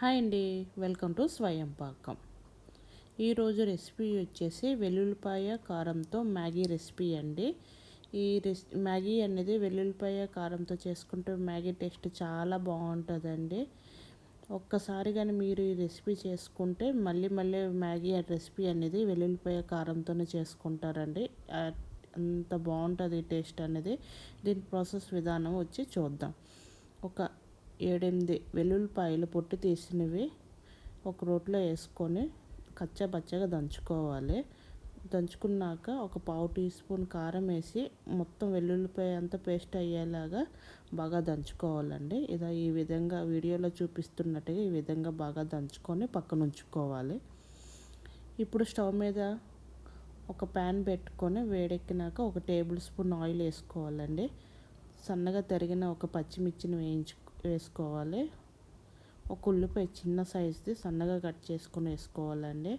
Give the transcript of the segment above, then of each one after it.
Hi అండి, welcome to స్వయం పాకం. ఈరోజు రెసిపీ వచ్చేసి వెల్లుల్లిపాయ కారంతో మ్యాగీ రెసిపీ అండి. ఈ మ్యాగీ అనేది వెల్లుల్లిపాయ కారంతో చేసుకుంటే మ్యాగీ టేస్ట్ చాలా బాగుంటుందండి. ఒక్కసారి కానీ మీరు ఈ రెసిపీ చేసుకుంటే మళ్ళీ మళ్ళీ మ్యాగీ రెసిపీ అనేది వెల్లుల్లిపాయ కారంతోనే చేసుకుంటారండి. అంత బాగుంటుంది టేస్ట్ అనేది. దీని ప్రాసెస్ విధానం వచ్చి చూద్దాం. ఒక 7-8 వెల్లుల్లిపాయలు పొట్టు తీసినవి ఒక రోట్లో వేసుకొని కచ్చాపచ్చగా దంచుకోవాలి. దంచుకున్నాక ఒక పావు టీ స్పూన్ కారం వేసి మొత్తం వెల్లుల్లిపాయ అంతా పేస్ట్ అయ్యేలాగా బాగా దంచుకోవాలండి. ఈ విధంగా వీడియోలో చూపిస్తున్నట్టుగా ఈ విధంగా బాగా దంచుకొని పక్కన ఉంచుకోవాలి. ఇప్పుడు స్టవ్ మీద ఒక ప్యాన్ పెట్టుకొని వేడెక్కినాక ఒక టేబుల్ స్పూన్ ఆయిల్ వేసుకోవాలండి. సన్నగా తరిగిన ఒక పచ్చిమిర్చిని వేసుకోవాలి. ఒక ఉల్లిపాయ చిన్న సైజుది సన్నగా కట్ చేసుకొని వేసుకోవాలండి.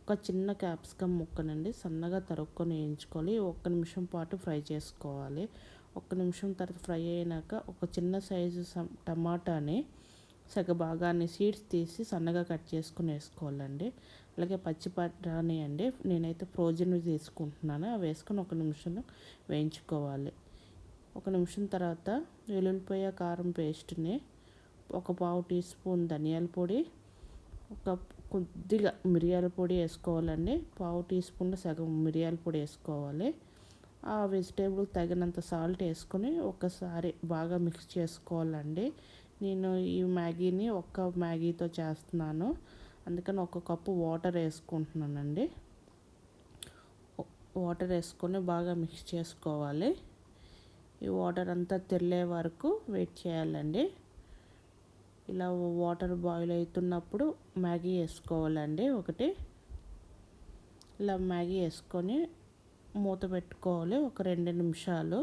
ఒక చిన్న క్యాప్సికమ్ ముక్కనండి సన్నగా తరుక్కొని వేయించుకోవాలి. 1 నిమిషం పాటు ఫ్రై చేసుకోవాలి. 1 నిమిషం తర్వాత ఫ్రై అయినాక ఒక చిన్న సైజు టమాటాని భాగాన్ని సీడ్స్ తీసి సన్నగా కట్ చేసుకుని వేసుకోవాలండి. అలాగే పచ్చి బఠానీ అండి, నేనైతే ఫ్రోజన్వి తీసుకుంటున్నాను. అవి వేసుకొని 1 నిమిషం వేయించుకోవాలి. 1 నిమిషం తర్వాత వెల్లుల్లిపాయ కారం పేస్ట్ని ఒక పావు టీ స్పూన్ ధనియాల పొడి, కొద్దిగా మిరియాల పొడి వేసుకోవాలండి. పావు టీ స్పూన్ సగం మిరియాల పొడి వేసుకోవాలి. ఆ వెజిటేబుల్ తగినంత సాల్ట్ వేసుకొని ఒకసారి బాగా మిక్స్ చేసుకోవాలండి. నేను ఈ మ్యాగీని మ్యాగీతో చేస్తున్నాను, అందుకని 1 కప్పు వాటర్ వేసుకుంటున్నానండి. వాటర్ వేసుకొని బాగా మిక్స్ చేసుకోవాలి. ఈ వాటర్ అంతా తెల్లే వరకు వెయిట్ చేయాలండి. ఇలా వాటర్ బాయిల్ అవుతున్నప్పుడు మ్యాగీ వేసుకోవాలండి. ఇలా మ్యాగీ వేసుకొని మూత పెట్టుకోవాలి ఒక 2 నిమిషాలు.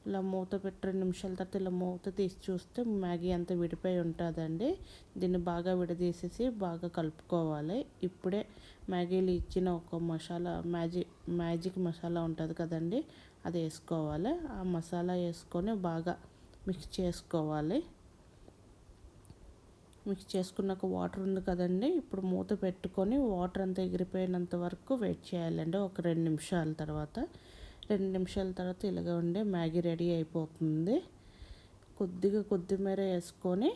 ఇలా మూత పెట్టి 2 నిమిషాల తర్వాత ఇలా మూత తీసి చూస్తే మ్యాగీ అంతా విడిపోయి ఉంటుందండి. దీన్ని బాగా విడదీసేసి బాగా కలుపుకోవాలి. ఇప్పుడే మ్యాగీలు ఇచ్చిన ఒక మసాలా మ్యాజిక్ మసాలా ఉంటుంది కదండి, అది వేసుకోవాలి. ఆ మసాలా వేసుకొని బాగా మిక్స్ చేసుకోవాలి. మిక్స్ చేసుకున్నాక వాటర్ ఉంది కదండి, ఇప్పుడు మూత పెట్టుకొని వాటర్ అంతా ఎగిరిపోయినంత వరకు వెయిట్ చేయాలండి. ఒక 2 నిమిషాల తర్వాత 2 నిమిషాల తర్వాత ఇలాగ ఉండే మ్యాగీ రెడీ అయిపోతుంది. కొద్దిగా కొత్తిమీర వేసుకొని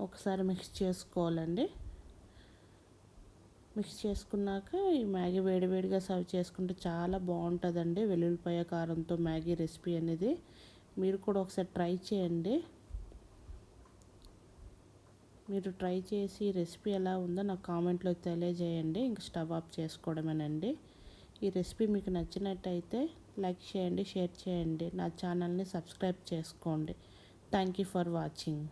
ఒకసారి మిక్స్ చేసుకోవాలండి. మిక్స్ చేసుకున్నాక ఈ మ్యాగీ వేడివేడిగా సర్వ్ చేసుకుంటే చాలా బాగుంటుందండి. వెల్లుల్లిపాయ కారంతో మ్యాగీ రెసిపీ అనేది మీరు కూడా ఒకసారి ట్రై చేయండి. మీరు ట్రై చేసి రెసిపీ ఎలా ఉందో నాకు కామెంట్లో తెలియజేయండి. ఇంక స్టవ్ ఆఫ్ చేసుకోవడమేనండి. ఈ రెసిపీ మీకు నచ్చినట్టయితే లైక్ చేయండి, షేర్ చేయండి, నా ఛానల్ని సబ్స్క్రైబ్ చేసుకోండి. Thank you for watching.